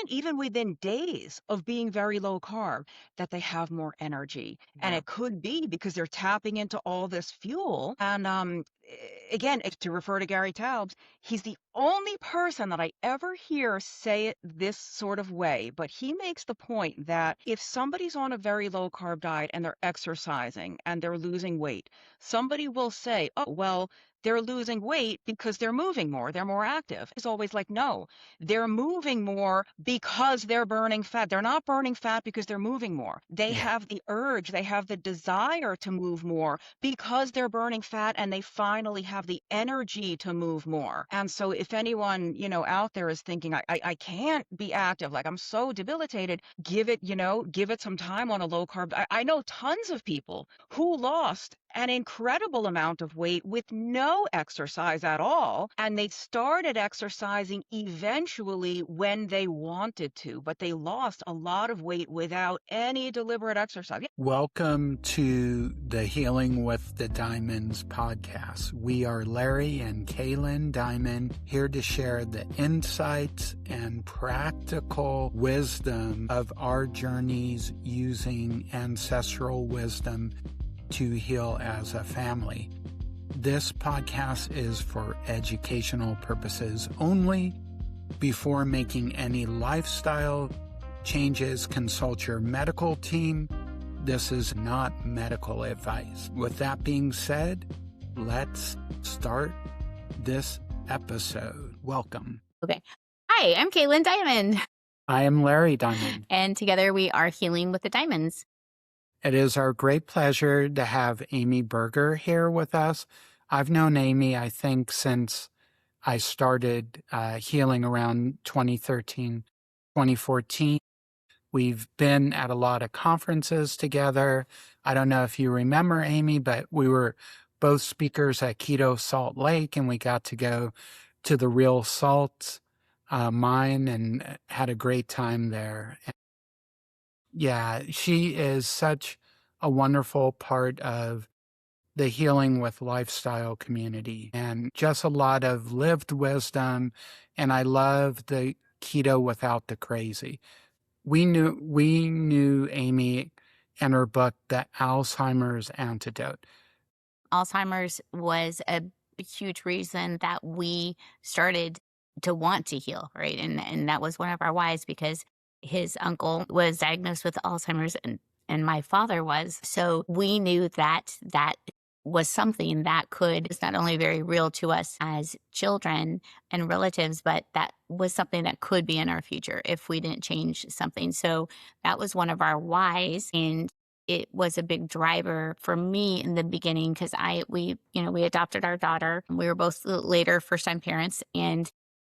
find even within days of being very low carb that they have more energy. And Yeah. it could be because they're tapping into all this fuel. And again, to refer to Gary Taubes, he's the only person that I ever hear say it this sort of way. But he makes the point that if somebody's on a very low carb diet and they're exercising and they're losing weight, somebody will say, oh, well, they're losing weight because they're moving more, they're more active. It's always like, no, they're moving more because they're burning fat. They're not burning fat because they're moving more. They Yeah. have the urge, they have the desire to move more because they're burning fat and they finally have the energy to move more. And so if anyone, out there is thinking, I can't be active, like I'm so debilitated, give it some time on a low carb. I know tons of people who lost an incredible amount of weight with no exercise at all. And they started exercising eventually when they wanted to, but they lost a lot of weight without any deliberate exercise. Welcome to the Healing with the Diamonds podcast. We are Larry and Kaylin Diamond, here to share the insights and practical wisdom of our journeys using ancestral wisdom to heal as a family. This podcast is for educational purposes only. Before making any lifestyle changes, consult your medical team. This is not medical advice. With that being said, let's start this episode. Welcome. Okay. Hi, I'm Kaylin Diamond, I am Larry Diamond. and together we are Healing with the Diamonds. It is our great pleasure to have Amy Berger here with us. I've known Amy, I think, since I started healing around 2013, 2014. We've been at a lot of conferences together. I don't know if you remember, Amy, but we were both speakers at Keto Salt Lake, and we got to go to the Real Salt mine and had a great time there. Yeah, she is such a wonderful part of the Healing with Lifestyle community and just a lot of lived wisdom. And I love the keto without the crazy. We knew Amy and her book, The Alzheimer's Antidote. Alzheimer's was a huge reason that we started to want to heal, right? And that was one of our whys, because his uncle was diagnosed with Alzheimer's and my father was. So we knew that was something that is not only very real to us as children and relatives, but that was something that could be in our future if we didn't change something. So that was one of our whys. And it was a big driver for me in the beginning, because we adopted our daughter. We were both later first-time parents, and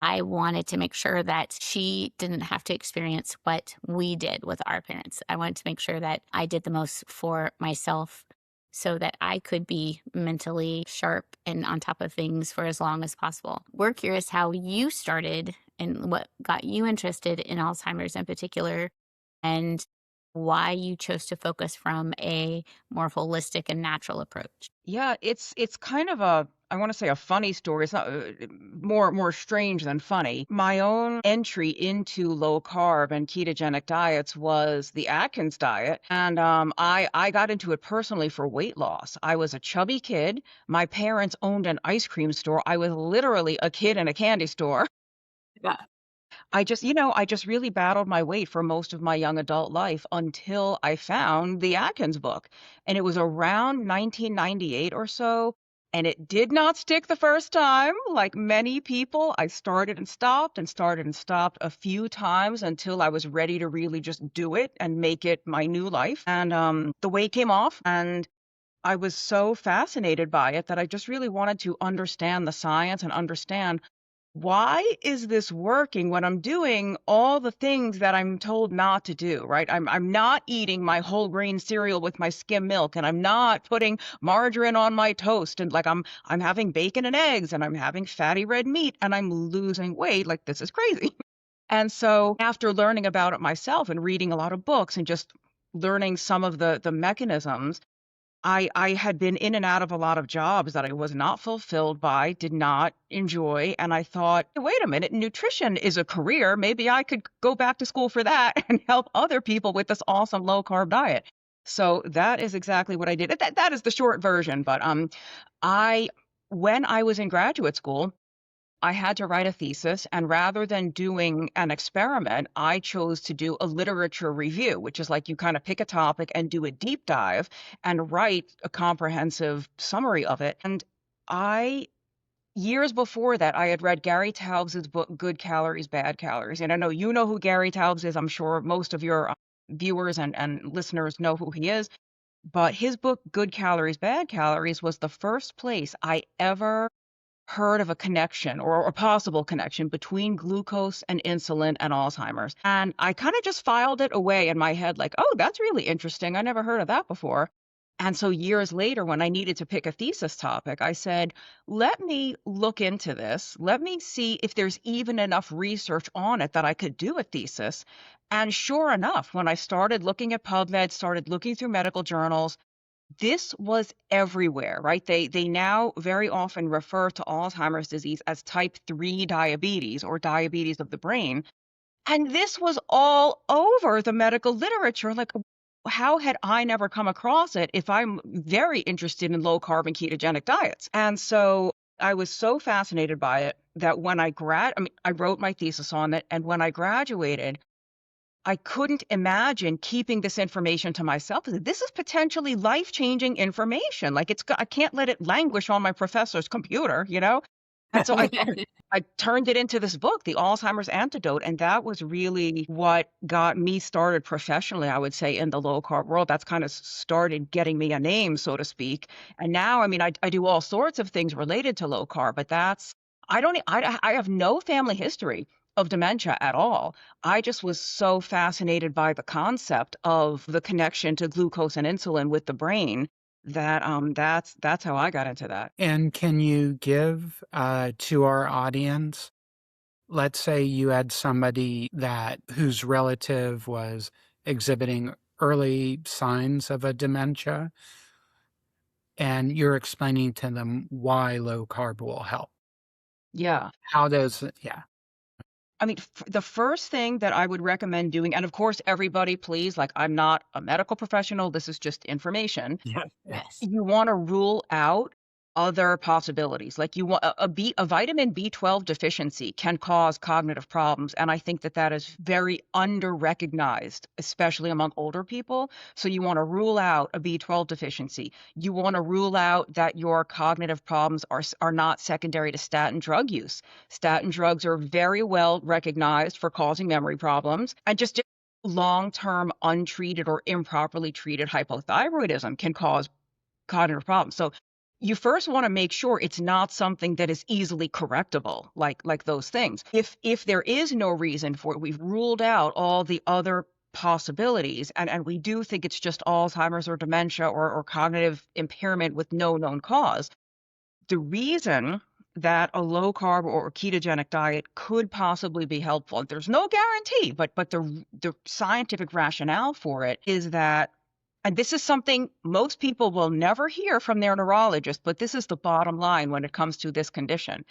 I wanted to make sure that she didn't have to experience what we did with our parents. I wanted to make sure that I did the most for myself so that I could be mentally sharp and on top of things for as long as possible. We're curious how you started and what got you interested in Alzheimer's in particular, and why you chose to focus from a more holistic and natural approach. Yeah, it's kind of a, I want to say, a funny story. It's not more strange than funny. My own entry into low carb and ketogenic diets was the Atkins diet, and I got into it personally for weight loss. I was a chubby kid. My parents owned an ice cream store. I was literally a kid in a candy store. Yeah. I just really battled my weight for most of my young adult life until I found the Atkins book. And it was around 1998 or so. And it did not stick the first time. Like many people, I started and stopped and started and stopped a few times until I was ready to really just do it and make it my new life. And the weight came off, and I was so fascinated by it that I just really wanted to understand the science and understand, why is this working when I'm doing all the things that I'm told not to do, right? I'm not eating my whole grain cereal with my skim milk, and I'm not putting margarine on my toast, and like I'm having bacon and eggs, and I'm having fatty red meat, and I'm losing weight. Like, this is crazy. And so after learning about it myself and reading a lot of books and just learning some of the mechanisms, I had been in and out of a lot of jobs that I was not fulfilled by, did not enjoy, and I thought, "Wait a minute, nutrition is a career. Maybe I could go back to school for that and help other people with this awesome low-carb diet." So that is exactly what I did. That is the short version, but, I when I was in graduate school, I had to write a thesis, and rather than doing an experiment, I chose to do a literature review, which is like you kind of pick a topic and do a deep dive and write a comprehensive summary of it. And I, years before that, I had read Gary Taubes's book, Good Calories, Bad Calories. And I know you know who Gary Taubes is. I'm sure most of your viewers and listeners know who he is. But his book, Good Calories, Bad Calories, was the first place I ever heard of a connection or a possible connection between glucose and insulin and Alzheimer's. And I kind of just filed it away in my head, like, oh, that's really interesting. I never heard of that before. And so years later, when I needed to pick a thesis topic, I said, let me look into this. Let me see if there's even enough research on it that I could do a thesis. And sure enough, when I started looking at PubMed, started looking through medical journals, this was everywhere, right? They now very often refer to Alzheimer's disease as type 3 diabetes or diabetes of the brain. And this was all over the medical literature. Like, how had I never come across it if I'm very interested in low carb and ketogenic diets? And so I was so fascinated by it that when I wrote my thesis on it. And when I graduated, I couldn't imagine keeping this information to myself. This is potentially life-changing information. Like I can't let it languish on my professor's computer, you know? And so I turned it into this book, The Alzheimer's Antidote, and that was really what got me started professionally, I would say, in the low-carb world. That's kind of started getting me a name, so to speak. And now, I mean, I do all sorts of things related to low carb, but I have no family history of dementia at all. I just was so fascinated by the concept of the connection to glucose and insulin with the brain that that's how I got into that. And can you give to our audience, let's say you had somebody whose relative was exhibiting early signs of a dementia, and you're explaining to them why low carb will help. Yeah. How does, yeah. I mean, the first thing that I would recommend doing, and of course, everybody, please, like, I'm not a medical professional. This is just information. Yeah. Yes. You want to rule out other possibilities. Like you want a vitamin B12 deficiency can cause cognitive problems, and I think that is very under-recognized, especially among older people. So you want to rule out a B12 deficiency. You want to rule out that your cognitive problems are not secondary to statin drug use. Statin drugs are very well recognized for causing memory problems, and just long-term untreated or improperly treated hypothyroidism can cause cognitive problems. So you first want to make sure it's not something that is easily correctable, like those things. If there is no reason for it, we've ruled out all the other possibilities, and we do think it's just Alzheimer's or dementia or cognitive impairment with no known cause. The reason that a low carb or ketogenic diet could possibly be helpful, there's no guarantee, but the scientific rationale for it is that, and this is something most people will never hear from their neurologist, but this is the bottom line when it comes to this condition.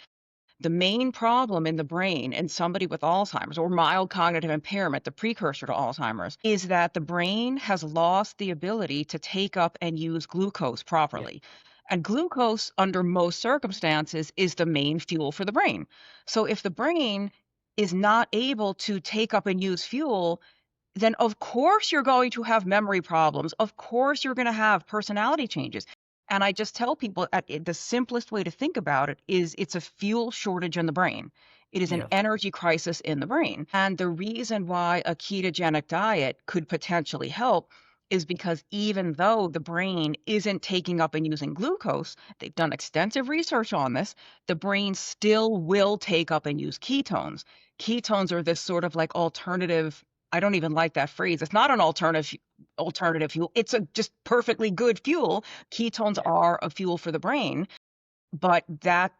The main problem in the brain in somebody with Alzheimer's or mild cognitive impairment, the precursor to Alzheimer's, is that the brain has lost the ability to take up and use glucose properly. And glucose, under most circumstances, is the main fuel for the brain. So if the brain is not able to take up and use fuel, then of course you're going to have memory problems. Of course you're going to have personality changes. And I just tell people the simplest way to think about it is it's a fuel shortage in the brain. It is an energy crisis in the brain. And the reason why a ketogenic diet could potentially help is because even though the brain isn't taking up and using glucose, they've done extensive research on this, the brain still will take up and use ketones. Ketones are this sort of like alternative. I don't even like that phrase. It's not an alternative fuel. It's a just perfectly good fuel. Ketones are a fuel for the brain, but that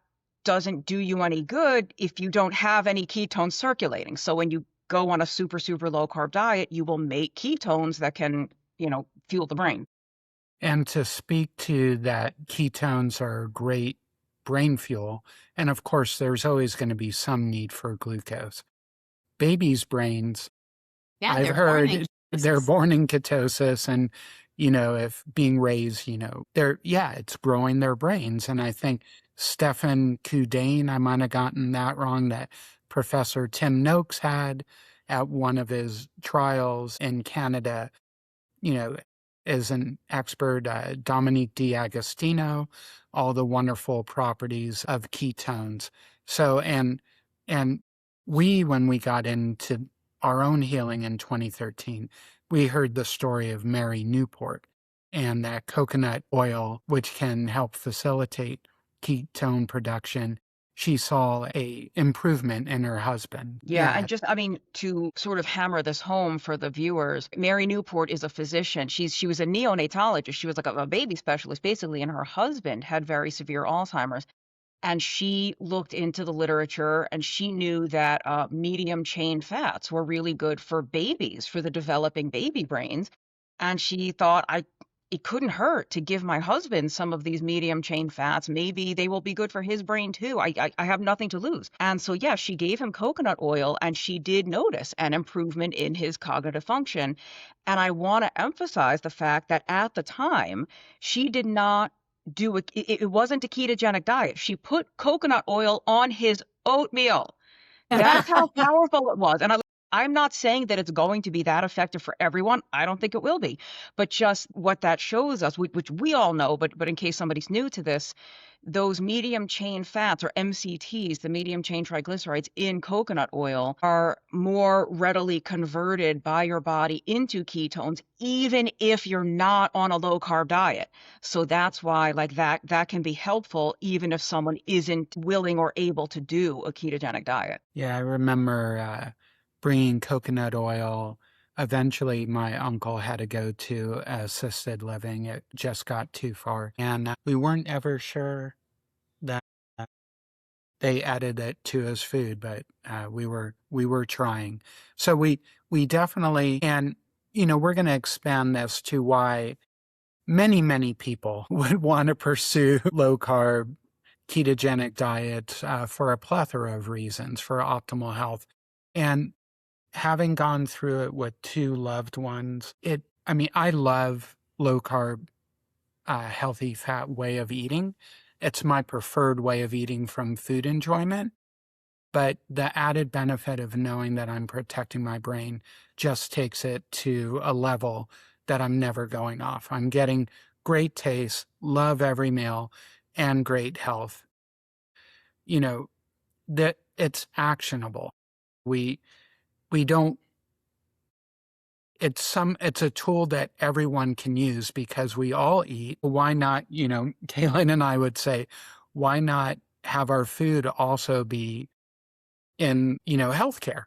doesn't do you any good if you don't have any ketones circulating. So when you go on a super, super low carb diet, you will make ketones that can, fuel the brain. And to speak to that, ketones are great brain fuel. And of course, there's always going to be some need for glucose. Babies' brains, Yeah, I've they're born heard they're anxious. born in ketosis and, if being raised, it's growing their brains. And I think Stephen Kudane, I might have gotten that wrong, that Professor Tim Noakes had at one of his trials in Canada, you know, is an expert, Dominique D'Agostino, all the wonderful properties of ketones. So, and we, when we got into our own healing in 2013, we heard the story of Mary Newport and that coconut oil, which can help facilitate ketone production. She saw a improvement in her husband. Yeah, and Yeah. just, I mean, to sort of hammer this home for the viewers, Mary Newport is a physician. She was a neonatologist. She was like a baby specialist, basically, and her husband had very severe Alzheimer's. And she looked into the literature and she knew that medium chain fats were really good for babies, for the developing baby brains. And she thought, it couldn't hurt to give my husband some of these medium chain fats. Maybe they will be good for his brain too. I have nothing to lose. And so, yeah, she gave him coconut oil and she did notice an improvement in his cognitive function. And I want to emphasize the fact that at the time, she did not it wasn't a ketogenic diet. She put coconut oil on his oatmeal. That's how powerful it was. And I'm not saying that it's going to be that effective for everyone. I don't think it will be. But just what that shows us, which we all know, but in case somebody's new to this, those medium chain fats or MCTs, the medium chain triglycerides in coconut oil, are more readily converted by your body into ketones, even if you're not on a low carb diet. So that's why like that can be helpful even if someone isn't willing or able to do a ketogenic diet. Yeah, I remember bringing coconut oil. Eventually, my uncle had to go to assisted living. It just got too far. And we weren't ever sure that they added it to his food, but we were trying. So we definitely, and we're going to expand this to why many people would want to pursue low carb ketogenic diets for a plethora of reasons for optimal health. And having gone through it with two loved ones, I love low carb, healthy fat way of eating. It's my preferred way of eating from food enjoyment. But the added benefit of knowing that I'm protecting my brain just takes it to a level that I'm never going off. I'm getting great taste, love every meal, and great health. You know, that it's actionable. We we don't it's a tool that everyone can use because we all eat. Why not, Kaylin and I would say, why not have our food also be in, healthcare?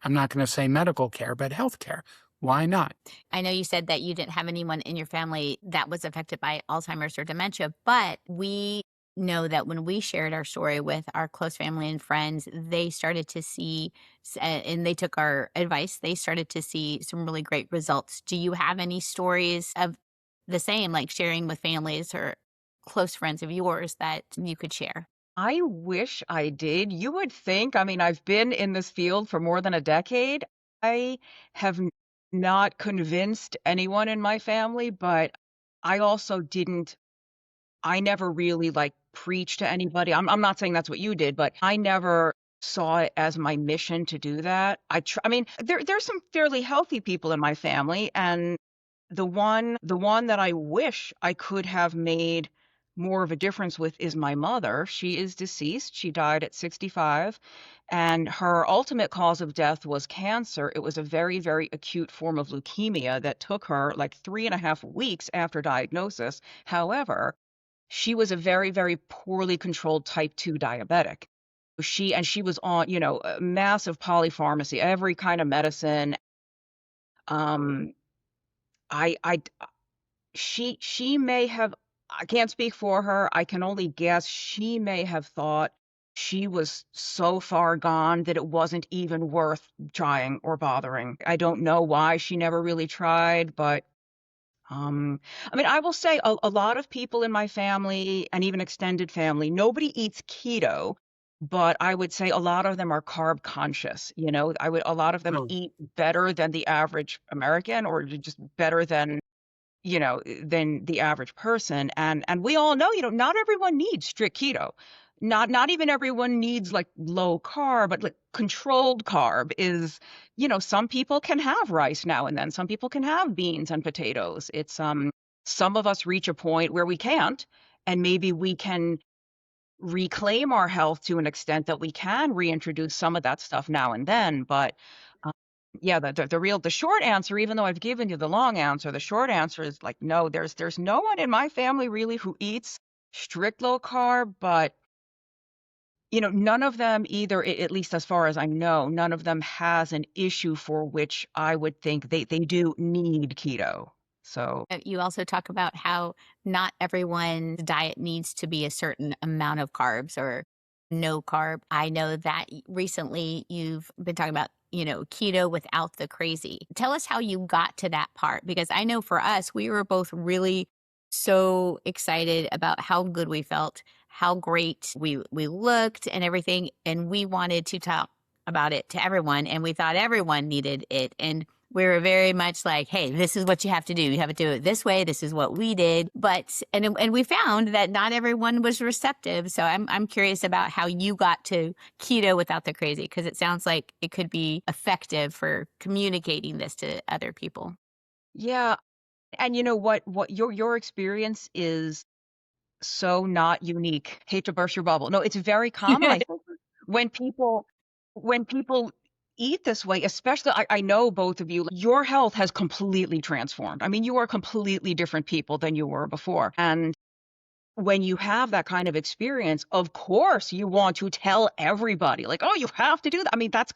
I'm not going to say medical care, but healthcare. Why not? I know you said that you didn't have anyone in your family that was affected by Alzheimer's or dementia, but we know that when we shared our story with our close family and friends, they started to see, and they took our advice, they started to see some really great results. Do you have any stories of the same, like sharing with families or close friends of yours that you could share? I wish I did. You would think, I mean, I've been in this field for more than a decade. I have not convinced anyone in my family, but I also didn't I never really like preached to anybody. I'm not saying that's what you did, but I never saw it as my mission to do that. I mean, there's some fairly healthy people in my family, and the one that I wish I could have made more of a difference with is my mother. She is deceased. She died at 65, and her ultimate cause of death was cancer. It was a very, very acute form of leukemia that took her like 3.5 weeks after diagnosis. However, she was a very, very poorly controlled type 2 diabetic. She was on, massive polypharmacy, every kind of medicine. Um, I she may have, I can't speak for her. I can only guess she may have thought she was so far gone that it wasn't even worth trying or bothering. I don't know why she never really tried, but I mean, I will say a lot of people in my family and even extended family, nobody eats keto, but I would say a lot of them are carb conscious. A lot of them Oh, eat better than the average American or just better than the average person. And we all know, not everyone needs strict keto. Not even everyone needs like low carb, but like controlled carb is, some people can have rice now and then. Some people can have beans and potatoes. Some of us reach a point where we can't, and maybe we can reclaim our health to an extent that we can reintroduce some of that stuff now and then. But um, yeah, the short answer, even though I've given you the long answer, the short answer is like no. There's no one in my family really who eats strict low carb, but none of them either, at least as far as I know, none of them has an issue for which I would think they do need keto. So You also talk about how not everyone's diet needs to be a certain amount of carbs or no carb. I know that recently you've been talking about, keto without the crazy. Tell us how you got to that part because I know for us, we were both really so excited about how good we felt, how great we looked and everything, and we wanted to talk about it to everyone and we thought everyone needed it. And we were very much like, hey, this is what you have to do. You have to do it this way. This is what we did. But and we found that not everyone was receptive. So I'm curious about how you got to keto without the crazy, because it sounds like it could be effective for communicating this to other people. yeah, and you know what your experience is so not unique. Hate to burst your bubble. No, it's very common, I think, when people when people eat this way, especially I know both of you, your health has completely transformed. I mean, you are completely different people than you were before. And when you have that kind of experience, of course you want to tell everybody, like, oh, you have to do that. I mean, that's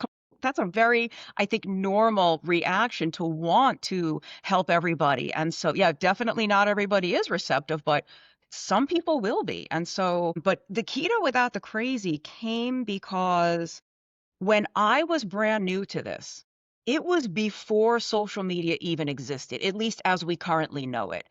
a very, I think, normal reaction to want to help everybody. And so, yeah, definitely not everybody is receptive, but some people will be. And so, but the keto without the crazy came because when I was brand new to this, it was before social media even existed, at least as we currently know it.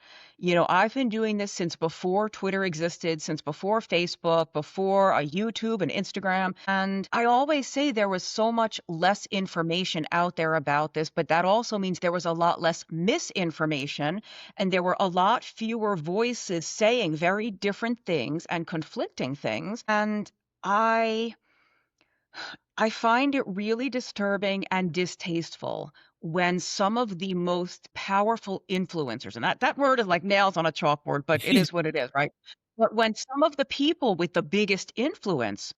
I've been doing this since before Twitter existed, since before Facebook, before YouTube and Instagram. And I always say there was so much less information out there about this, but that also means there was a lot less misinformation and there were a lot fewer voices saying very different things and conflicting things. And I I find it really disturbing and distasteful when some of the most powerful influencers, and that word is like nails on a chalkboard, but it is what it is, right? But when some of the people with the biggest influence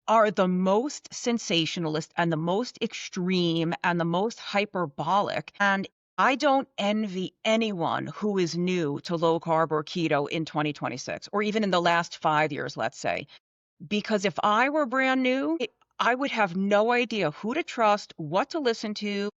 are the most sensationalist and the most extreme and the most hyperbolic, and I don't envy anyone who is new to low carb or keto in 2026, or even in the last 5 years, let's say. Because if I were brand new, I would have no idea who to trust, what to listen to.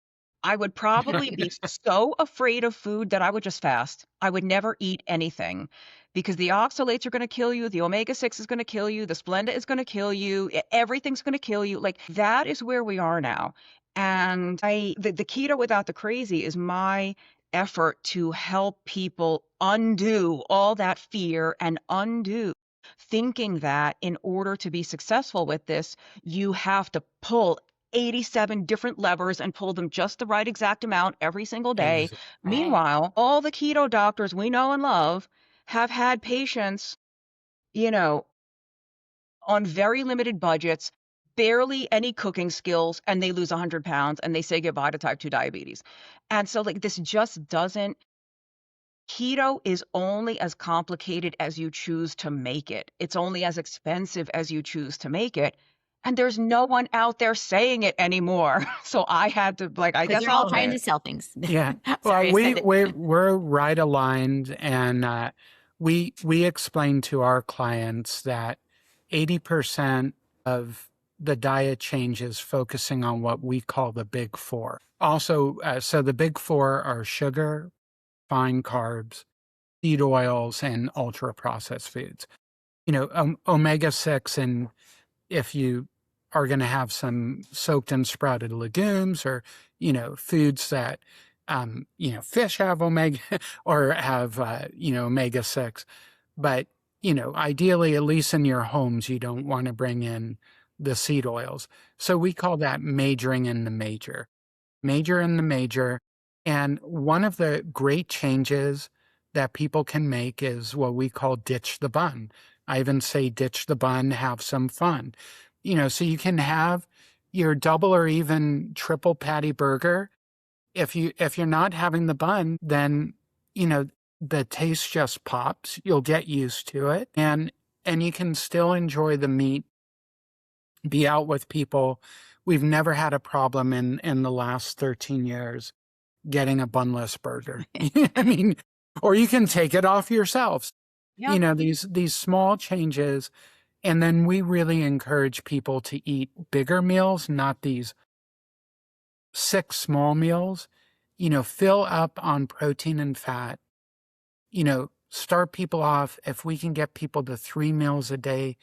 I would probably be so afraid of food that I would just fast. I would never eat anything because the oxalates are going to kill you, the omega-6 is going to kill you, the Splenda is going to kill you, everything's going to kill you. Like that is where we are now. And the keto without the crazy is my effort to help people undo all that fear and undo thinking that in order to be successful with this, you have to pull 87 different levers and pull them just the right exact amount every single day. Right. Meanwhile, all the keto doctors we know and love have had patients, you know, on very limited budgets, barely any cooking skills, and they lose 100 pounds and they say goodbye to type 2 diabetes. And so, like, this just doesn't keto is only as complicated as you choose to make it. It's only as expensive as you choose to make it. And there's no one out there saying it anymore. So I had to like, I Because guess they're all I'll trying say to it. sell things. yeah. Well, Sorry, I said it. we're right aligned, and we explain to our clients that 80% of the diet change is focusing on what we call the big four. Also, so the big four are sugar, fine carbs, seed oils, and ultra processed foods. Omega-6, and if you are going to have some soaked and sprouted legumes or, foods that fish have omega or have, omega-6. But, ideally, at least in your homes, you don't want to bring in the seed oils. So we call that majoring in the major. Major in the major. And one of the great changes that people can make is what we call ditch the bun. I even say ditch the bun, have some fun. So you can have your double or even triple patty burger. If you're not having the bun, then you know the taste just pops. You'll get used to it, and you can still enjoy the meat, be out with people. We've never had a problem in the last 13 years getting a bunless burger. I mean, or you can take it off yourselves. Yeah. These small changes, and then we really encourage people to eat bigger meals, not these 6 small meals. Fill up on protein and fat. Start people off. If we can get people to 3 meals a day,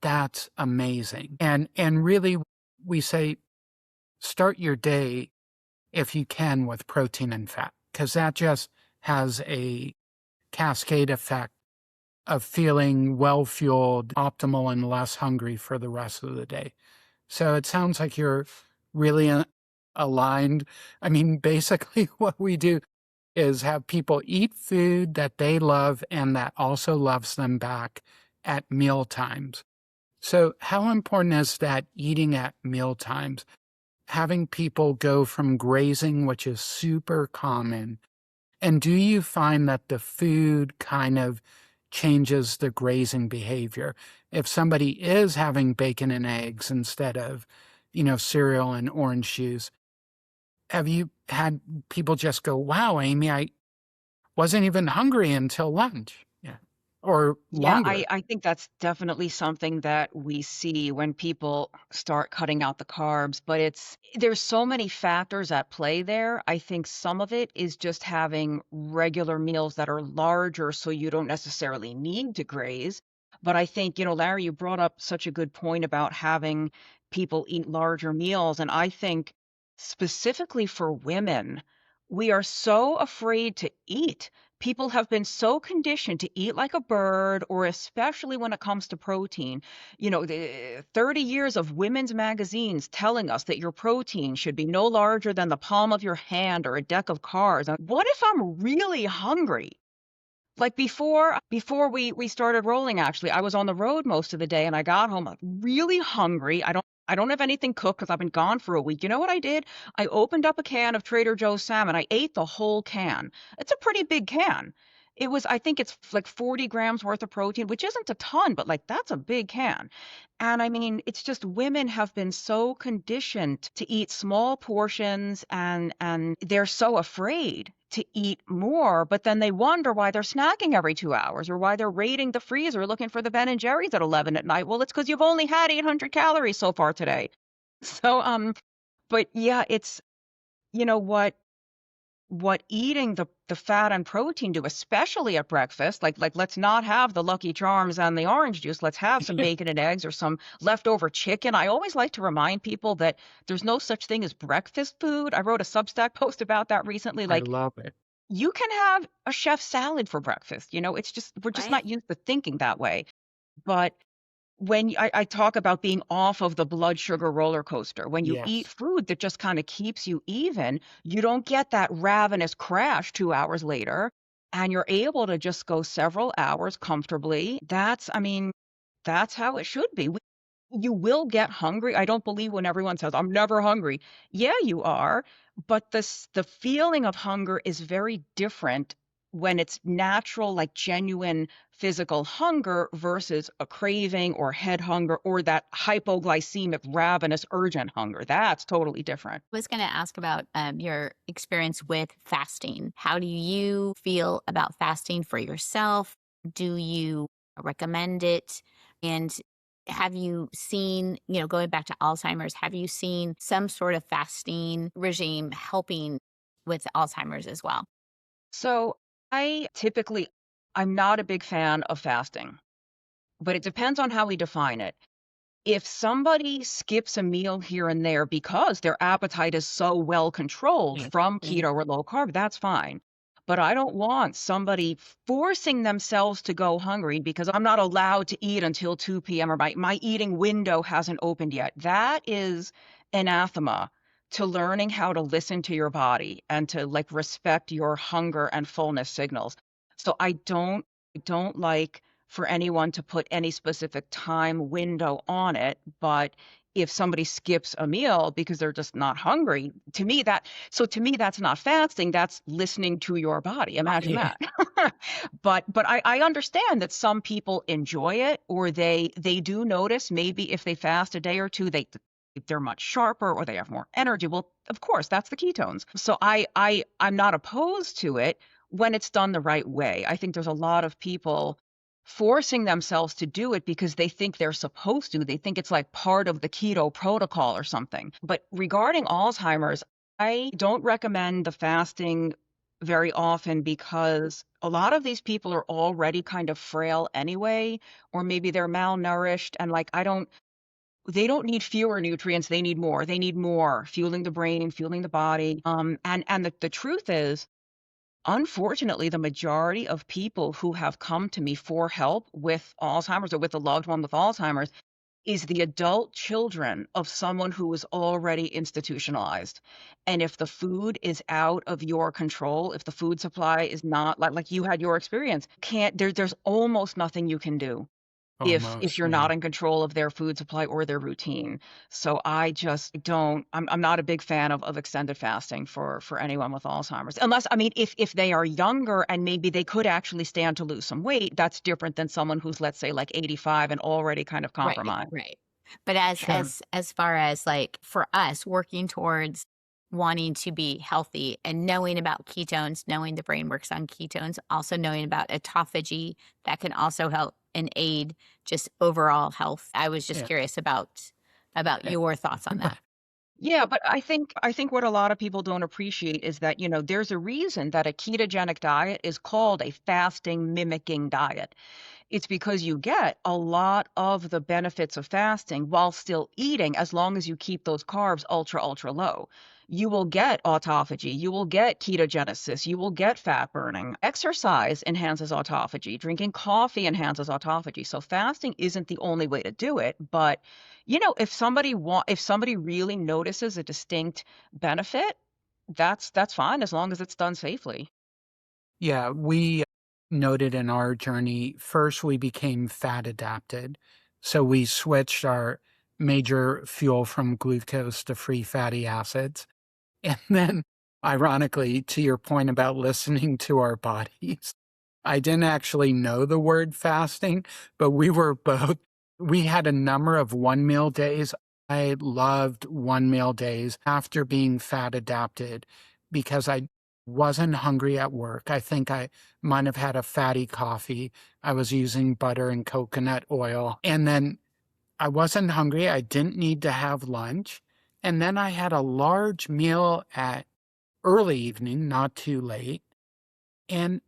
that's amazing. And really, we say start your day, if you can, with protein and fat, because that just has a cascade effect of feeling well-fueled, optimal, and less hungry for the rest of the day. So it sounds like you're really aligned. I mean, basically what we do is have people eat food that they love and that also loves them back at meal times. So how important is that eating at meal times? Having people go from grazing, which is super common. And do you find that the food kind of changes the grazing behavior? If somebody is having bacon and eggs instead of, cereal and orange juice, have you had people just go, wow, Amy, I wasn't even hungry until lunch? Yeah. Or Yeah, longer. I think that's definitely something that we see when people start cutting out the carbs, but there's so many factors at play there. I think some of it is just having regular meals that are larger so you don't necessarily need to graze. But I think, Larry, you brought up such a good point about having people eat larger meals. And I think specifically for women, we are so afraid to eat. People have been so conditioned to eat like a bird, or especially when it comes to protein. The 30 years of women's magazines telling us that your protein should be no larger than the palm of your hand or a deck of cards. What if I'm really hungry? Like before we started rolling, actually, I was on the road most of the day and I got home really hungry. I don't have anything cooked because I've been gone for a week. You know what I did? I opened up a can of Trader Joe's salmon. I ate the whole can. It's a pretty big can. I think it's like 40 grams worth of protein, which isn't a ton, but like that's a big can. And I mean, it's just women have been so conditioned to eat small portions and they're so afraid to eat more, but then they wonder why they're snacking every 2 hours or why they're raiding the freezer looking for the Ben and Jerry's at 11 at night. Well, it's because you've only had 800 calories so far today. So, but yeah, it's, you know what eating the fat and protein do, especially at breakfast, like let's not have the Lucky Charms and the orange juice. Let's have some bacon and eggs or some leftover chicken. I always like to remind people that there's no such thing as breakfast food. I wrote a Substack post about that recently. I Like love it. you can have a chef salad for breakfast. It's just we're just Right. not used to thinking that way. But I talk about being off of the blood sugar roller coaster, when you eat Yes. food that just kind of keeps you even, you don't get that ravenous crash 2 hours later, and you're able to just go several hours comfortably. I mean, that's how it should be. You will get hungry. I don't believe when everyone says, I'm never hungry. Yeah, you are. But the feeling of hunger is very different when it's natural, like genuine physical hunger versus a craving or head hunger or that hypoglycemic, ravenous, urgent hunger. That's totally different. I was going to ask about your experience with fasting. How do you feel about fasting for yourself? Do you recommend it? And have you seen, going back to Alzheimer's, have you seen some sort of fasting regime helping with Alzheimer's as well? So I'm not a big fan of fasting, but it depends on how we define it. If somebody skips a meal here and there because their appetite is so well controlled Yeah. from Yeah. keto or low carb, that's fine. But I don't want somebody forcing themselves to go hungry because I'm not allowed to eat until 2 p.m. or my eating window hasn't opened yet. That is anathema to learning how to listen to your body and to like respect your hunger and fullness signals. So I don't like for anyone to put any specific time window on it, but if somebody skips a meal because they're just not hungry, to me that's not fasting, that's listening to your body. Imagine Yeah. that. But I understand that some people enjoy it, or they do notice maybe if they fast a day or two, they're much sharper or they have more energy. Well, of course, that's the ketones. So I'm not opposed to it when it's done the right way. I think there's a lot of people forcing themselves to do it because they think they're supposed to. They think it's like part of the keto protocol or something. But regarding Alzheimer's, I don't recommend the fasting very often because a lot of these people are already kind of frail anyway, or maybe they're malnourished and like they don't need fewer nutrients, they need more. They need more fueling the brain, fueling the body. And the truth is, unfortunately, the majority of people who have come to me for help with Alzheimer's or with a loved one with Alzheimer's is the adult children of someone who is already institutionalized. And if the food is out of your control, if the food supply is not like you had your experience, there's almost nothing you can do if Almost, you're yeah. not in control of their food supply or their routine. So I just don't I'm not a big fan of extended fasting for anyone with Alzheimer's. Unless I mean if they are younger and maybe they could actually stand to lose some weight, that's different than someone who's let's say like 85 and already kind of Right, compromised. right. But as Sure. as far as, like, for us working towards wanting to be healthy and knowing about ketones, knowing the brain works on ketones, also knowing about autophagy that can also help and aid just overall health. I was just Yeah. curious about Eh, your thoughts on But that. Yeah, but I think what a lot of people don't appreciate is that, there's a reason that a ketogenic diet is called a fasting mimicking diet. It's because you get a lot of the benefits of fasting while still eating as long as you keep those carbs ultra, ultra low. You will get autophagy, you will get ketogenesis, you will get fat burning. Exercise enhances autophagy, drinking coffee enhances autophagy. So fasting isn't the only way to do it, but if somebody really notices a distinct benefit, that's fine as long as it's done safely. yeah, we noted in our journey, first we became fat adapted. So we switched our major fuel from glucose to free fatty acids. And then, ironically, to your point about listening to our bodies, I didn't actually know the word fasting, but we had a number of one meal days. I loved one meal days after being fat adapted because I wasn't hungry at work. I think I might have had a fatty coffee. I was using butter and coconut oil. And then I wasn't hungry. I didn't need to have lunch. And then I had a large meal at early evening, not too late. And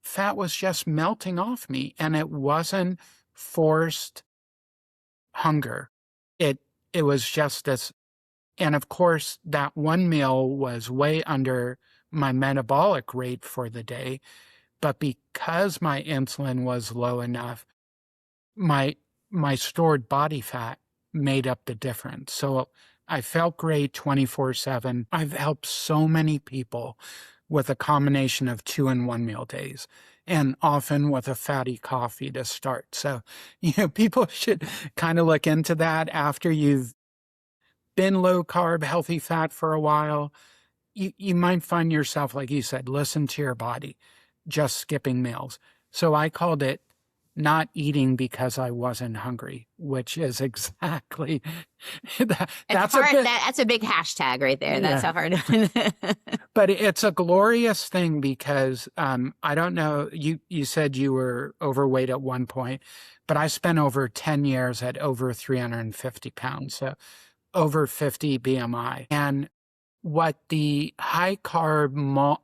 fat was just melting off me. And it wasn't forced hunger. It it was just this, and of course that one meal was way under my metabolic rate for the day, but because my insulin was low enough, my my stored body fat made up the difference. So I felt great 24/7. I've helped so many people with a combination of 2 and 1 meal days, and often with a fatty coffee to start. So, people should kind of look into that after you've been low carb, healthy fat for a while. You might find yourself, like you said, listen to your body, just skipping meals. So I called it not eating because I wasn't hungry, which is exactly It's that's a hard. bit, That's a big hashtag right there. That's yeah. a hard one. But it's a glorious thing because I don't know, you said you were overweight at one point, but I spent over 10 years at over 350 pounds, so over 50 BMI. And what the high carb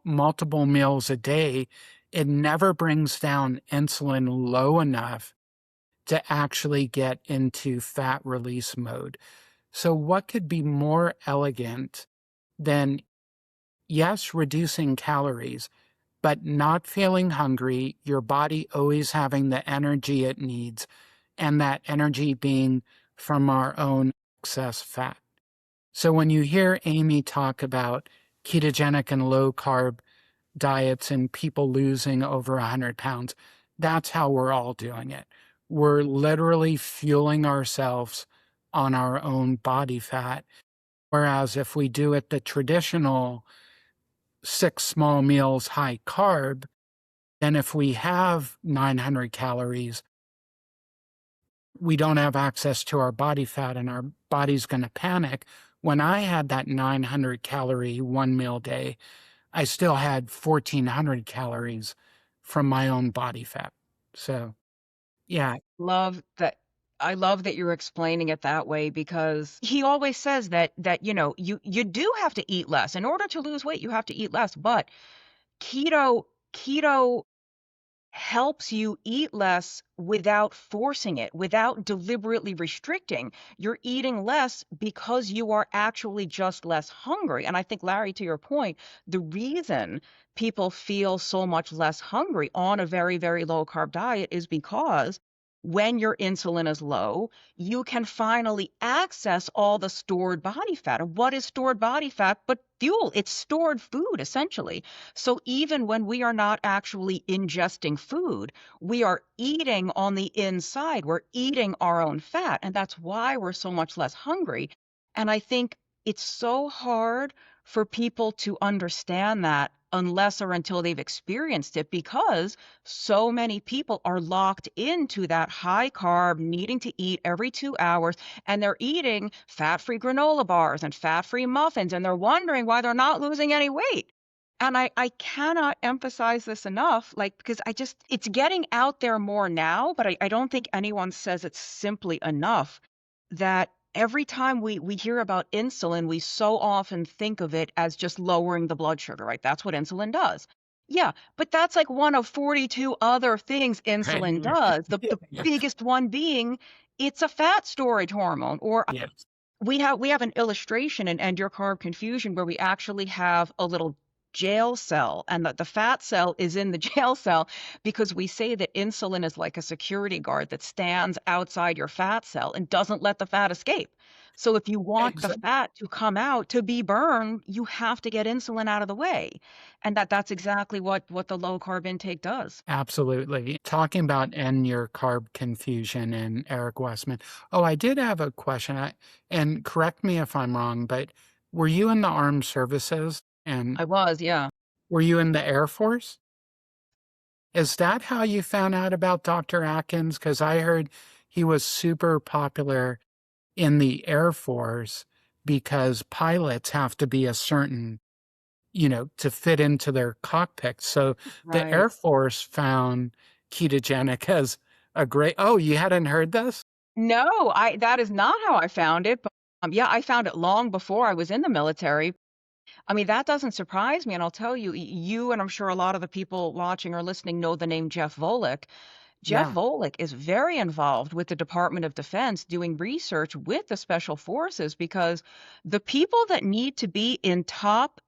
multiple meals a day, it never brings down insulin low enough to actually get into fat release mode. So, what could be more elegant than, yes, reducing calories, but not feeling hungry, your body always having the energy it needs, and that energy being from our own excess fat? So, when you hear Amy talk about ketogenic and low carb diets and people losing over 100 pounds, that's how we're all doing it. We're literally fueling ourselves on our own body fat. Whereas if we do it the traditional 6 small meals, high carb, then if we have 900 calories, we don't have access to our body fat and our body's going to panic. When I had that 900 calorie one meal day, I still had 1,400 calories from my own body fat. So, yeah, Love that. I love that you're explaining it that way because he always says that you do have to eat less. In order to lose weight, you have to eat less, but keto helps you eat less without forcing it, without deliberately restricting. You're eating less because you are actually just less hungry. And I think, Larry, to your point, the reason people feel so much less hungry on a very, very low carb diet is because when your insulin is low, you can finally access all the stored body fat. And what is stored body fat but fuel? It's stored food, essentially. So even when we are not actually ingesting food, we are eating on the inside. We're eating our own fat. And that's why we're so much less hungry. And I think it's so hard for people to understand that unless or until they've experienced it, because so many people are locked into that high carb, needing to eat every 2 hours, and they're eating fat-free granola bars and fat-free muffins, and they're wondering why they're not losing any weight. And I cannot emphasize this enough, like, because it's getting out there more now, but I don't think anyone says it simply enough that every time we hear about insulin, we so often think of it as just lowering the blood sugar, right? That's what insulin does. Yeah, but that's like one of 42 other things right. insulin does. The Yes. biggest one being it's a fat storage hormone, or Yes. we have an illustration in End Your Carb Confusion where we actually have a little jail cell, and the fat cell is in the jail cell because we say that insulin is like a security guard that stands outside your fat cell and doesn't let the fat escape. So if you want the Exactly. fat to come out to be burned, you have to get insulin out of the way. And that's exactly what the low carb intake does. Absolutely. Talking about end your carb confusion and Eric Westman. Oh, I did have a question. And correct me if I'm wrong, but were you in the armed services and I was, yeah. were you in the Air Force? Is that how you found out about Dr. Atkins? Because I heard he was super popular in the Air Force because pilots have to be a certain, to fit into their cockpit. So the Right. Air Force found ketogenic as a great. Oh, you hadn't heard this? No, I that is not how I found it, but, yeah, I found it long before I was in the military. I mean, that doesn't surprise me, and I'll tell you, you and I'm sure a lot of the people watching or listening know the name Jeff Volek. Jeff Yeah, Volek is very involved with the Department of Defense doing research with the Special Forces because the people that need to be in top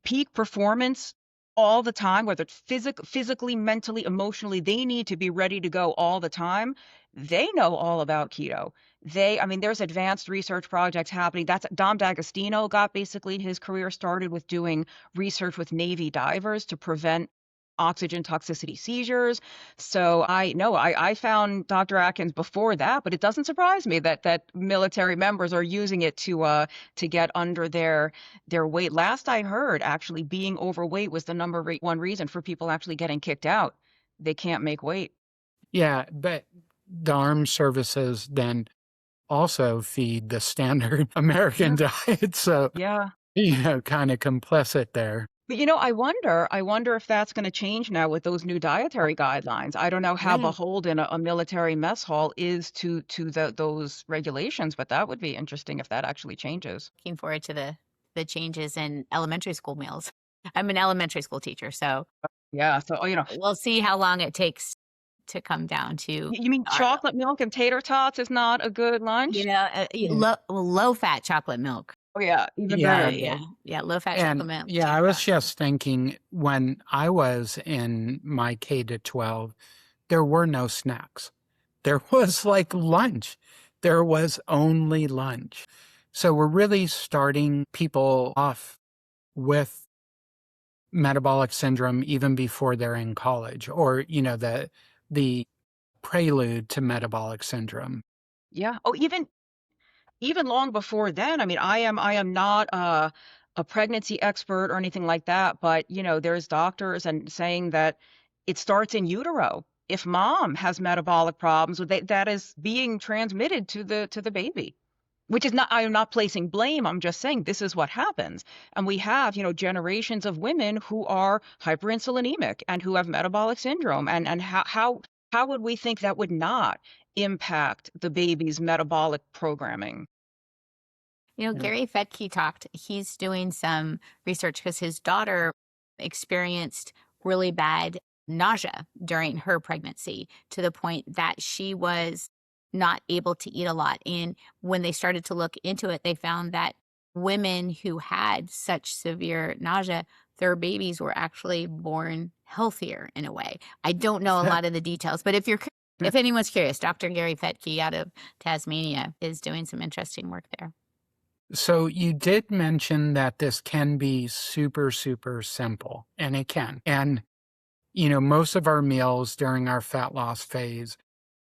peak performance all the time, whether it's physically, mentally, emotionally, they need to be ready to go all the time. They know all about keto. I mean, there's advanced research projects happening. That's Dom D'Agostino got basically his career started with doing research with Navy divers to prevent oxygen toxicity seizures. So I know I found Dr. Atkins before that, but it doesn't surprise me that military members are using it to get under their weight. Last I heard, actually, being overweight was the one reason for people actually getting kicked out. They can't make weight. yeah, but the armed services then also feed the standard American Yeah, diet. So, yeah. kind of complicit there. But I wonder if that's going to change now with those new dietary guidelines. I don't know how Yeah. beholden a military mess hall is to those regulations, but that would be interesting if that actually changes. Looking forward to the changes in elementary school meals. I'm an elementary school teacher, so Yeah. So, we'll see how long it takes to come down to You mean our chocolate milk and tater tots is not a good lunch? Yeah. low fat chocolate milk. Oh, yeah, even Yeah, better. Yeah. yeah, yeah, low fat chocolate And milk, yeah, I tater was tots. just thinking when I was in my K to 12, there were no snacks. There was like lunch. There was only lunch. So we're really starting people off with metabolic syndrome even before they're in college, or the prelude to metabolic syndrome. Yeah. Oh, even long before then. I mean, I am not a pregnancy expert or anything like that, but there's doctors and saying that it starts in utero. If mom has metabolic problems, that is being transmitted to the baby. Which is not, I am not placing blame. I'm just saying this is what happens. And we have, generations of women who are hyperinsulinemic and who have metabolic syndrome. And how would we think that would not impact the baby's metabolic programming? Yeah. Gary Fettke talked, he's doing some research because his daughter experienced really bad nausea during her pregnancy to the point that she was not able to eat a lot. And when they started to look into it, they found that women who had such severe nausea, their babies were actually born healthier in a way. I don't know a lot of the details, but if anyone's curious, Dr. Gary Fettke out of Tasmania is doing some interesting work there. So you did mention that this can be super, super simple, and it can. And, most of our meals during our fat loss phase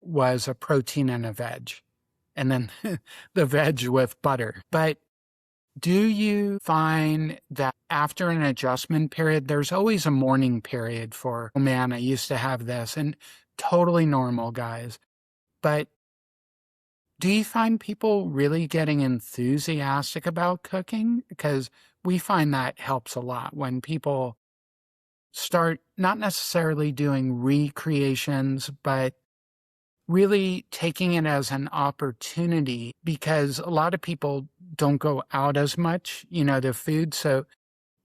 was a protein and a veg, and then the veg with butter. But do you find that after an adjustment period, there's always a mourning period for, oh man, I used to have this, and totally normal, guys. But do you find people really getting enthusiastic about cooking? Because we find that helps a lot when people start not necessarily doing recreations, but really taking it as an opportunity because a lot of people don't go out as much, to food. So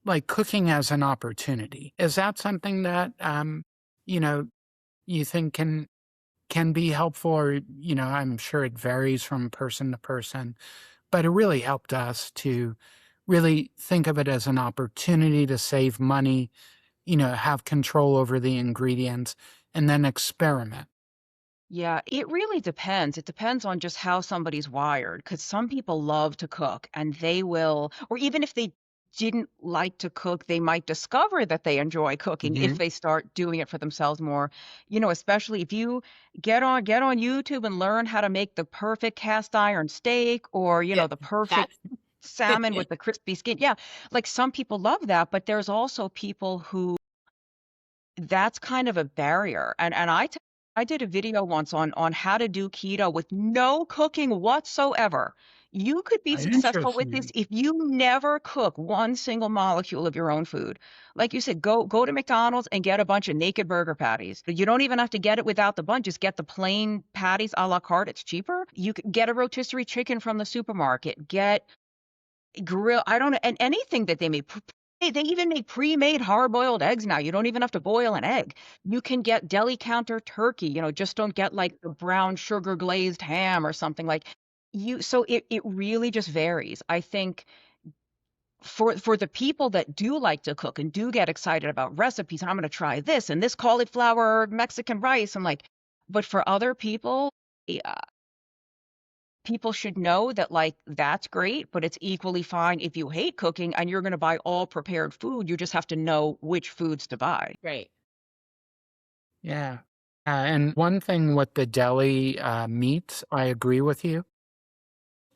like cooking as an opportunity. Is that something that you know, you think can be helpful or, I'm sure it varies from person to person, but it really helped us to really think of it as an opportunity to save money, have control over the ingredients and then experiment. Yeah, it really depends. It depends on just how somebody's wired, because some people love to cook and they will, or even if they didn't like to cook, they might discover that they enjoy cooking if Mhm. they start doing it for themselves more. Especially if you get on YouTube and learn how to make the perfect cast iron steak or, Yeah, the perfect that's salmon with the crispy skin. Yeah, like some people love that, but there's also people who that's kind of a barrier, and I did a video once on how to do keto with no cooking whatsoever. You could be successful with this Interesting. if you never cook one single molecule of your own food. Like you said, go to McDonald's and get a bunch of naked burger patties. You don't even have to get it without the bun, just get the plain patties a la carte, it's cheaper. You can get a rotisserie chicken from the supermarket, get grill I don't know, and anything that they make. They even make pre-made hard-boiled eggs now. You don't even have to boil an egg. You can get deli counter turkey, just don't get like the brown sugar glazed ham or something like you so it really just varies. I think for the people that do like to cook and do get excited about recipes, and I'm gonna try this and this cauliflower Mexican rice, and like, but for other people, yeah, people should know that like that's great, but it's equally fine if you hate cooking and you're going to buy all prepared food. You just have to know which foods to buy. right. Yeah. And one thing with the deli meats, I agree with you.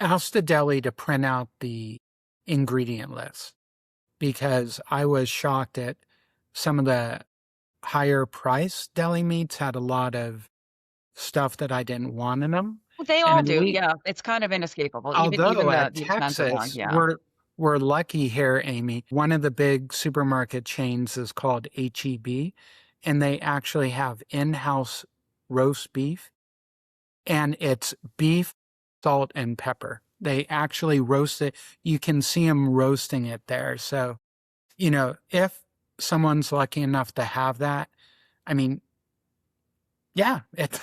Ask the deli to print out the ingredient list because I was shocked at some of the higher price deli meats had a lot of stuff that I didn't want in them. Well, they And all at do. least, Yeah, it's kind of inescapable. Even although the at the expensive ones. Texas, Yeah. we're lucky here, Amy. One of the big supermarket chains is called HEB, and they actually have in-house roast beef, and it's beef, salt, and pepper. They actually roast it. You can see them roasting it there. So, if someone's lucky enough to have that, I mean, Yeah, it's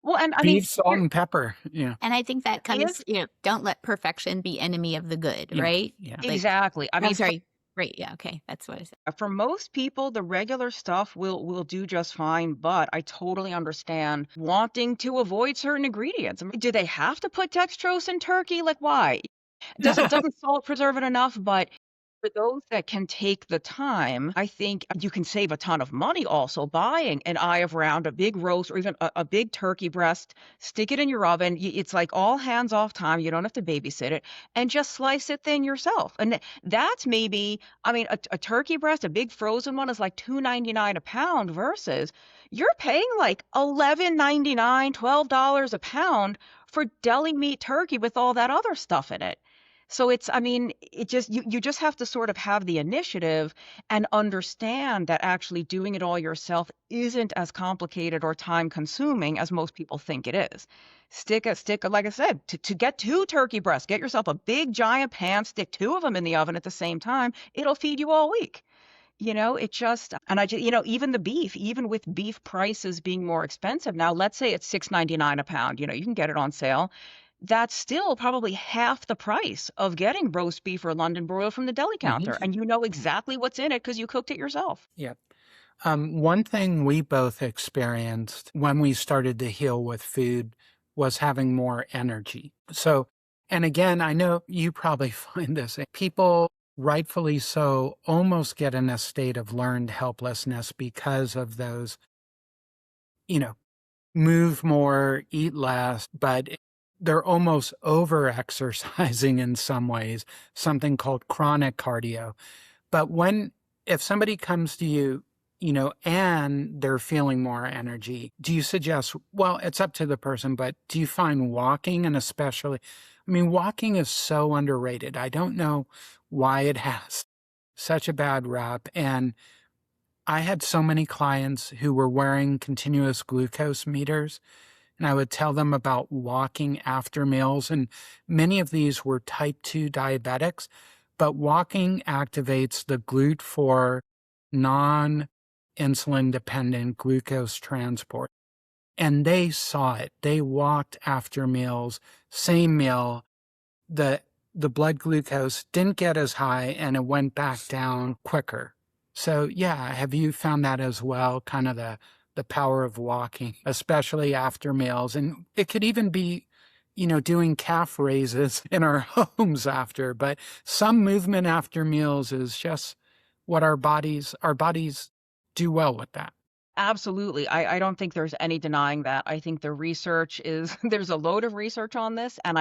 Well, and I mean, beef, salt, here and pepper. Yeah, And I think that is comes, don't let perfection be enemy of the good, yeah, right? yeah. Like, exactly. I I'm mean, sorry. Right. Yeah. Okay. That's what I said. for most people, the regular stuff will do just fine, but I totally understand wanting to avoid certain ingredients. I mean, do they have to put dextrose in turkey? Like, why? Doesn't salt preserve it enough? But for those that can take the time, I think you can save a ton of money also buying an eye of round, a big roast, or even a big turkey breast. Stick it in your oven. It's like all hands off time. You don't have to babysit it, and just slice it thin yourself. And that's maybe, I mean, a turkey breast, a big frozen one is like $2.99 a pound versus you're paying like $11.99, $12 a pound for deli meat turkey with all that other stuff in it. So it's, I mean, it just you just have to sort of have the initiative and understand that actually doing it all yourself isn't as complicated or time consuming as most people think it is. Stick like I said, to get two turkey breasts, get yourself a big giant pan, stick two of them in the oven at the same time. It'll feed you all week. It just, and I just, even the beef, even with beef prices being more expensive now, let's say it's 6.99 a pound, you can get it on sale. That's still probably half the price of getting roast beef or London broil from the deli counter. Mhm. And you know exactly what's in it because you cooked it yourself. Yeah. One thing we both experienced when we started to heal with food was having more energy. So, and again, I know you probably find this. People, rightfully so, almost get in a state of learned helplessness because of those, you know, move more, eat less, but they're almost over exercising in some ways, something called chronic cardio. But if somebody comes to you, and they're feeling more energy, do you suggest, well, it's up to the person, but do you find walking, and especially, I mean, walking is so underrated. I don't know why it has such a bad rap. And I had so many clients who were wearing continuous glucose meters, and I would tell them about walking after meals. And many of these were type 2 diabetics, but walking activates the GLUT4 non insulin dependent glucose transport. And they saw it. They walked after meals, same meal. The, the blood glucose didn't get as high and it went back down quicker. So, yeah, have you found that as well? Kind of the power of walking, especially after meals. And it could even be, doing calf raises in our homes after, but some movement after meals is just what our bodies do well with that. Absolutely. I don't think there's any denying that. I think the research is there's a load of research on this, and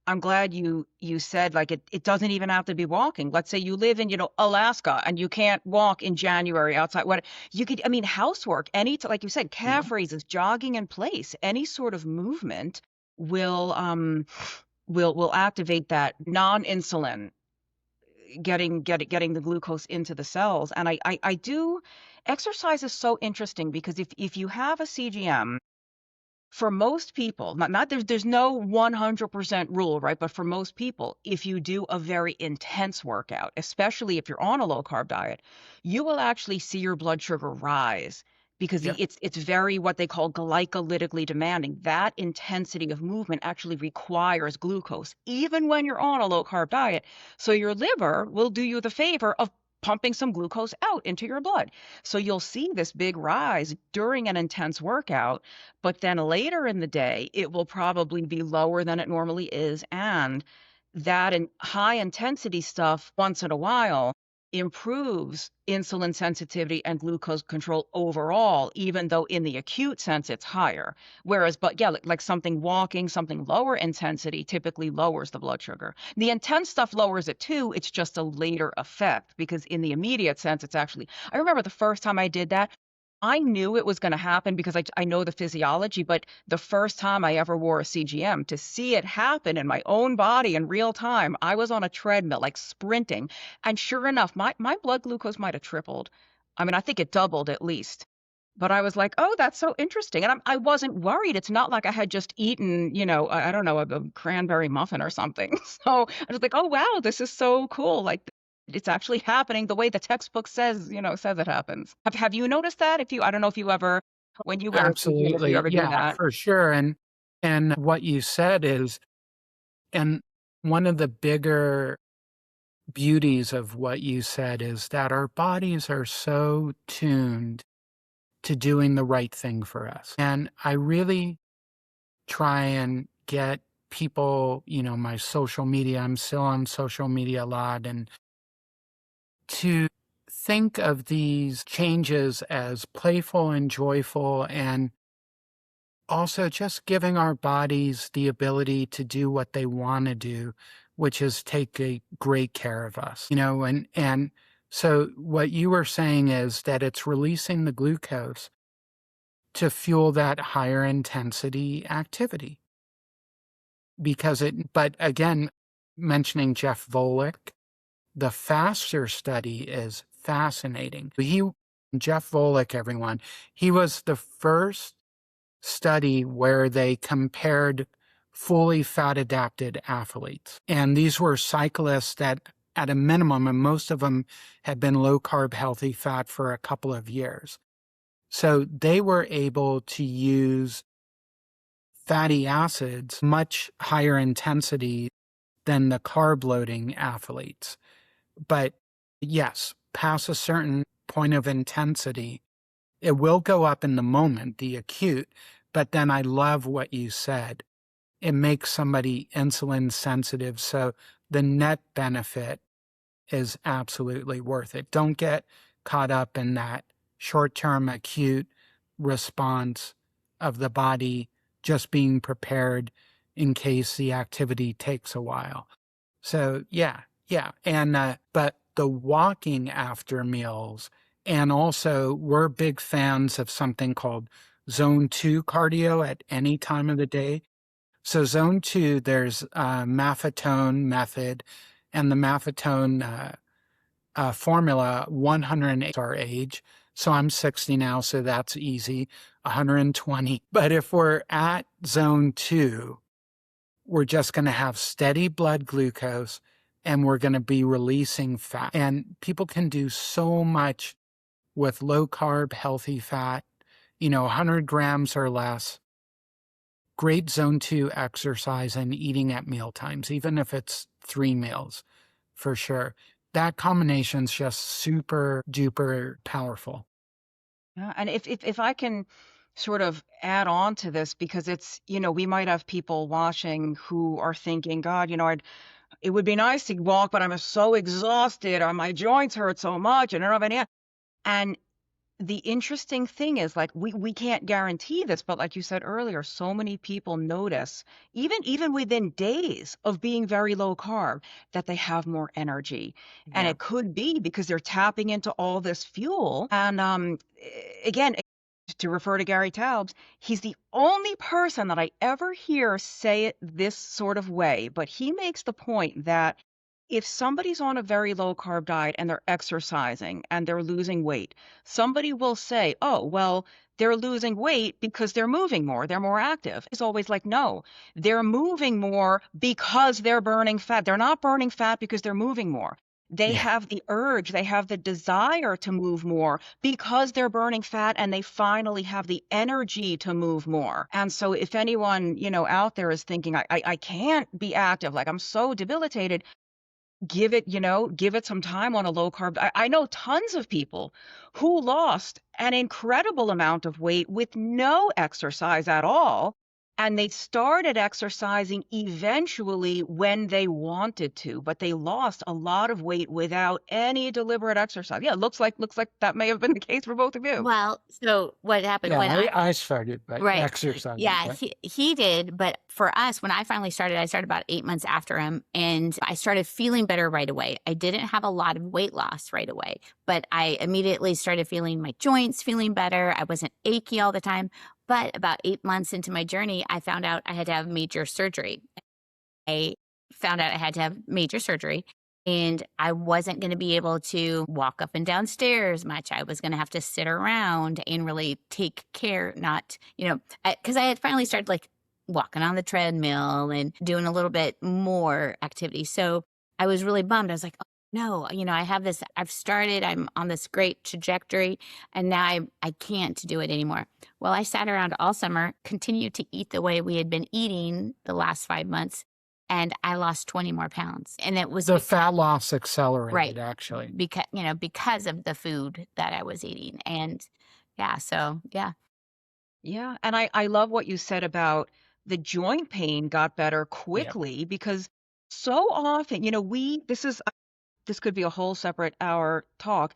I'm glad you said like it doesn't even have to be walking. Let's say you live in, Alaska and you can't walk in January outside. What you could, I mean, housework, like you said, Yeah. calf raises, jogging in place, any sort of movement will will activate that non-insulin getting the glucose into the cells. And I do exercise is so interesting because if you have a CGM, for most people, not there's no 100% rule, right? But for most people, if you do a very intense workout, especially if you're on a low carb diet, you will actually see your blood sugar rise because Yep. it's very what they call glycolytically demanding. That intensity of movement actually requires glucose, even when you're on a low carb diet. So your liver will do you the favor of pumping some glucose out into your blood. So you'll see this big rise during an intense workout, but then later in the day, it will probably be lower than it normally is. And that high intensity stuff once in a while improves insulin sensitivity and glucose control overall, even though in the acute sense it's higher. Whereas, but yeah, like something walking, something lower intensity typically lowers the blood sugar. The intense stuff lowers it too. It's just a later effect because in the immediate sense, it's actually, I remember the first time I did that, I knew it was going to happen because I know the physiology, but the first time I ever wore a CGM, to see it happen in my own body in real time, I was on a treadmill, like sprinting. And sure enough, my blood glucose might have tripled. I mean, I think it doubled at least. But I was like, oh, that's so interesting. And I wasn't worried. It's not like I had just eaten, I don't know, a cranberry muffin or something. So I was like, oh, wow, this is so cool. Like, it's actually happening the way the textbook says it happens. Have you noticed that? I don't know if you ever when you go vegan if you Absolutely. ever do Yeah, that. for sure. And what you said is, and one of the bigger beauties of what you said is that our bodies are so tuned to doing the right thing for us. And I really try and get people, my social media, I'm still on social media a lot, and to think of these changes as playful and joyful, and also just giving our bodies the ability to do what they want to do, which is take a great care of us, and so what you were saying is that it's releasing the glucose to fuel that higher intensity activity but again, mentioning Jeff Volek, the faster study is fascinating. Jeff Volek, everyone, he was the first study where they compared fully fat adapted athletes. And these were cyclists that, at a minimum, and most of them had been low carb, healthy fat for a couple of years. So they were able to use fatty acids much higher intensity than the carb loading athletes. But yes, past a certain point of intensity, it will go up in the moment, the acute. But then I love what you said. It makes somebody insulin sensitive. So the net benefit is absolutely worth it. Don't get caught up in that short term acute response of the body just being prepared in case the activity takes a while. So yeah, yeah. And but the walking after meals, and also we're big fans of something called zone 2 cardio at any time of the day. So zone 2, there's maffetone method, and the maffetone formula, 108 our age. So I'm 60 now, so that's easy, 120. But if we're at zone 2, we're just going to have steady blood glucose, and we're going to be releasing fat. And people can do so much with low carb, healthy fat, 100 grams or less. Great zone 2 exercise and eating at meal times, even if it's 3 meals, for sure. That combination's just super duper powerful. Yeah, and if I can sort of add on to this, because it's, we might have people watching who are thinking, God, it would be nice to walk, but I'm so exhausted, or my joints hurt so much, and I don't have any. And the interesting thing is, like, we can't guarantee this, but like you said earlier, so many people notice, even within days of being very low carb, that they have more energy. And Yeah. it could be because they're tapping into all this fuel. And again, to refer to Gary Taubes, he's the only person that I ever hear say it this sort of way. But he makes the point that if somebody's on a very low carb diet and they're exercising and they're losing weight, somebody will say, oh, well, they're losing weight because they're moving more, they're more active. It's always like, no, they're moving more because they're burning fat. They're not burning fat because they're moving more. They Yeah. have the urge, they have the desire to move more because they're burning fat, and they finally have the energy to move more. And so if anyone, out there is thinking, I can't be active, like I'm so debilitated, give it some time on a low carb. I know tons of people who lost an incredible amount of weight with no exercise at all. And they started exercising eventually when they wanted to, but they lost a lot of weight without any deliberate exercise. Yeah, looks like that may have been the case for both of you. Well, so what happened Yeah, when I started by right. exercising. Yeah, Yeah. he did, but for us, when I finally started, I started about 8 months after him, and I started feeling better right away. I didn't have a lot of weight loss right away, but I immediately started feeling my joints feeling better. I wasn't achy all the time. But about 8 months into my journey, I found out I had to have major surgery. I found out I had to have major surgery, and I wasn't going to be able to walk up and down stairs much. I was going to have to sit around and really take care, not, because I had finally started like walking on the treadmill and doing a little bit more activity. So I was really bummed. I was like, No, I have this, I'm on this great trajectory, and now I can't do it anymore. Well, I sat around all summer, continued to eat the way we had been eating the last 5 months, and I lost 20 more pounds. And it was The fat loss accelerated, right. actually. Because of the food that I was eating. And yeah, so yeah. Yeah, and I love what you said about the joint pain got better Yeah. quickly because so often, this could be a whole separate hour talk.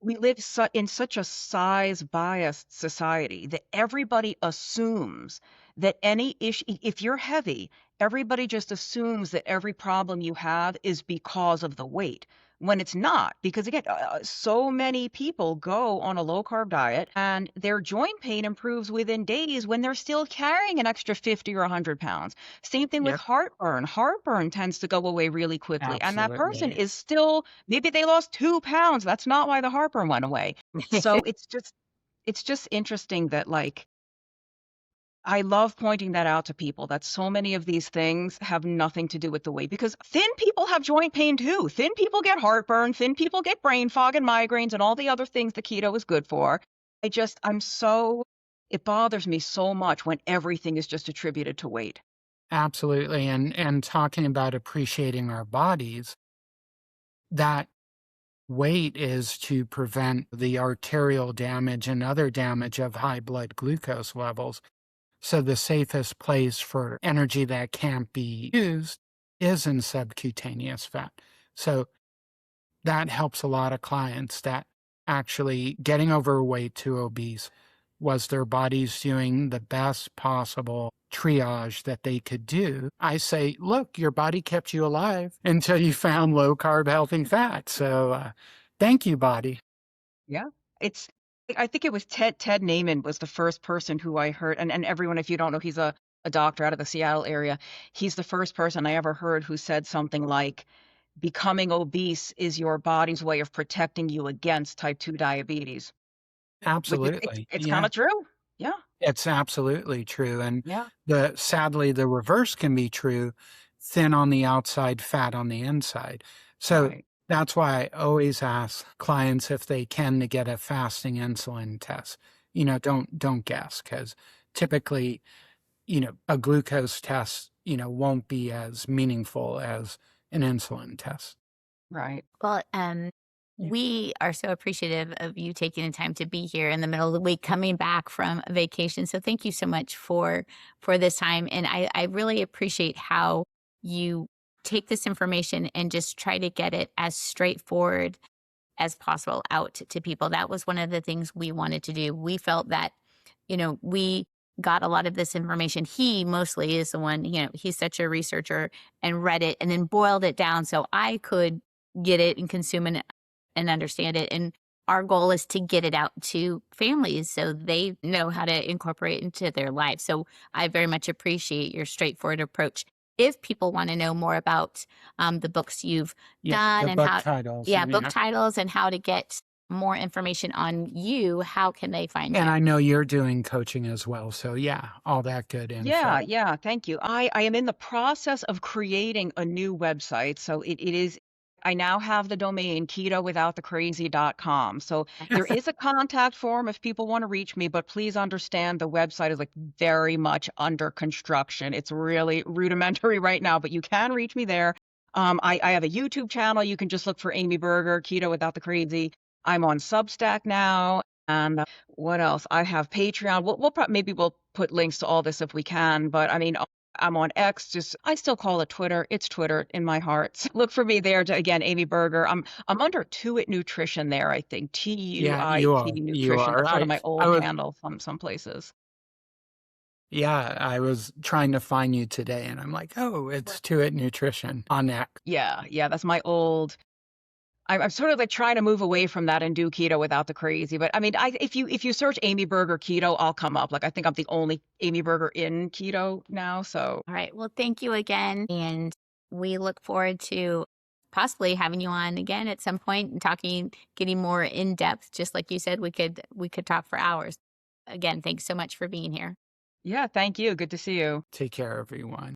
We live in such a size biased society that everybody assumes that any issue, if you're heavy, everybody just assumes that every problem you have is because of the weight. When it's not, because again, so many people go on a low carb diet and their joint pain improves within days when they're still carrying an extra 50 or 100 pounds. Same thing with Yep. heartburn. Heartburn tends to go away really quickly. And that person Absolutely. is still, maybe they lost 2 pounds. That's not why the heartburn went away. So it's just interesting that like I love pointing that out to people that so many of these things have nothing to do with the weight because thin people have joint pain too. Thin people get heartburn, thin people get brain fog and migraines and all the other things the keto is good for. It bothers me so much when everything is just attributed to weight. Absolutely. And talking about appreciating our bodies, that weight is to prevent the arterial damage and other damage of high blood glucose levels. So the safest place for energy that can't be used is in subcutaneous fat. So that helps a lot of clients that actually getting overweight to obese was their bodies doing the best possible triage that they could do. I say, look, your body kept you alive until you found low carb, healthy fat. So thank you, body. Yeah. It's I think it was Ted Naiman was the first person who I heard, and everyone, if you don't know, he's a doctor out of the Seattle area. He's the first person I ever heard who said something like, becoming obese is your body's way of protecting you against type 2 diabetes, which is Absolutely. it's kind Yeah. of true. Yeah. It's absolutely true, and Yeah. sadly, the reverse can be true, thin on the outside, fat on the inside. So, Right. that's why I always ask clients if they can to get a fasting insulin test. Don't guess because typically, a glucose test, won't be as meaningful as an insulin test. Right. Well, Yeah. we are so appreciative of you taking the time to be here in the middle of the week, coming back from a vacation. So thank you so much for this time. And I really appreciate how you take this information and just try to get it as straightforward as possible out to people. That was one of the things we wanted to do. We felt that, we got a lot of this information. He mostly is the one, he's such a researcher and read it and then boiled it down so I could get it and consume it and understand it. And our goal is to get it out to families so they know how to incorporate it into their life. So I very much appreciate your straightforward approach. If people want to know more about the books you've Yeah, done the and book how, titles, yeah, book yeah. titles and how to get more information on you, how can they find And you? I know you're doing coaching as well, so yeah, all that good Yeah, info. yeah, thank you. I am in the process of creating a new website. So it is I now have the domain ketowithoutthecrazy.com. So there is a contact form if people want to reach me, but please understand the website is like very much under construction. It's really rudimentary right now, but you can reach me there. I have a YouTube channel. You can just look for Amy Berger, Keto Without the Crazy. I'm on Substack now. And what else? I have Patreon. Maybe we'll put links to all this if we can. But I mean, I'm on X. Just I still call it Twitter. It's Twitter in my heart. So look for me there. Again, Amy Berger. I'm under Tuit Nutrition there. I think Yeah, you TUIT are, you Nutrition. are. That's sort of my I old was handle from some places. yeah, I was trying to find you today, and I'm like, "Oh, it's To It Nutrition on X." Yeah, yeah. That's my old. I'm sort of like trying to move away from that and do keto without the crazy. But I mean, if you search Amy Berger keto, I'll come up. Like I think I'm the only Amy Berger in keto now. So All right. Well, thank you again. And we look forward to possibly having you on again at some point and talking, getting more in depth. Just like you said, we could talk for hours. Again, thanks so much for being here. yeah, thank you. Good to see you. Take care, everyone.